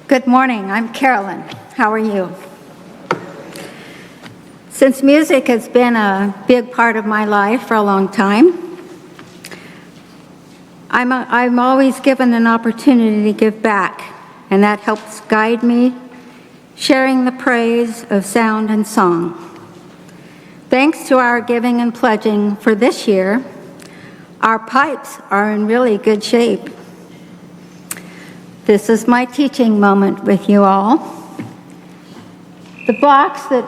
Good morning, I'm Carolyn. How are you? Since music has been a big part of my life for a long time, I'm always given an opportunity to give back, and that helps guide me, sharing the praise of sound and song. Thanks to our giving and pledging for this year, our pipes are in really good shape. This is my teaching moment with you all. The box that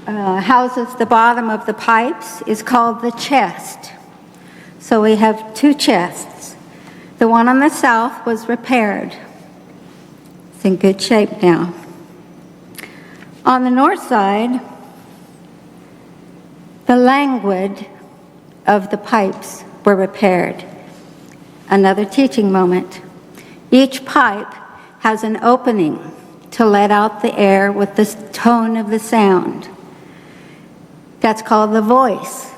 houses the bottom of the pipes is called the chest. So we have two chests. The one on the south was repaired. It's in good shape now. On the north side, the languid of the pipes were repaired. Another teaching moment. Each pipe has an opening to let out the air with the tone of the sound. That's called the voice.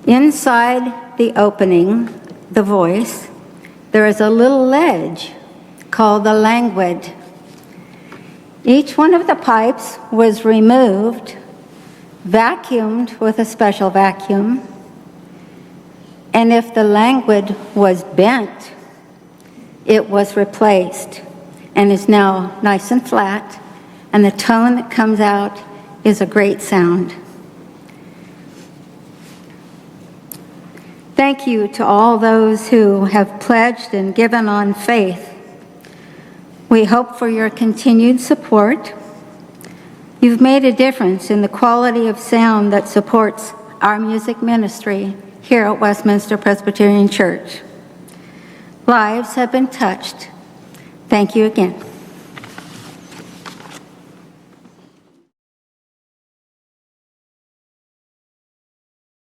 Inside the opening, the voice, there is a little ledge called the languid. Each one of the pipes was removed, vacuumed with a special vacuum, and if the languid was bent, it was replaced and is now nice and flat, and the tone that comes out is a great sound. Thank you to all those who have pledged and given on faith. We hope for your continued support. You've made a difference in the quality of sound that supports our music ministry here at Westminster Presbyterian Church. Lives have been touched. Thank you again.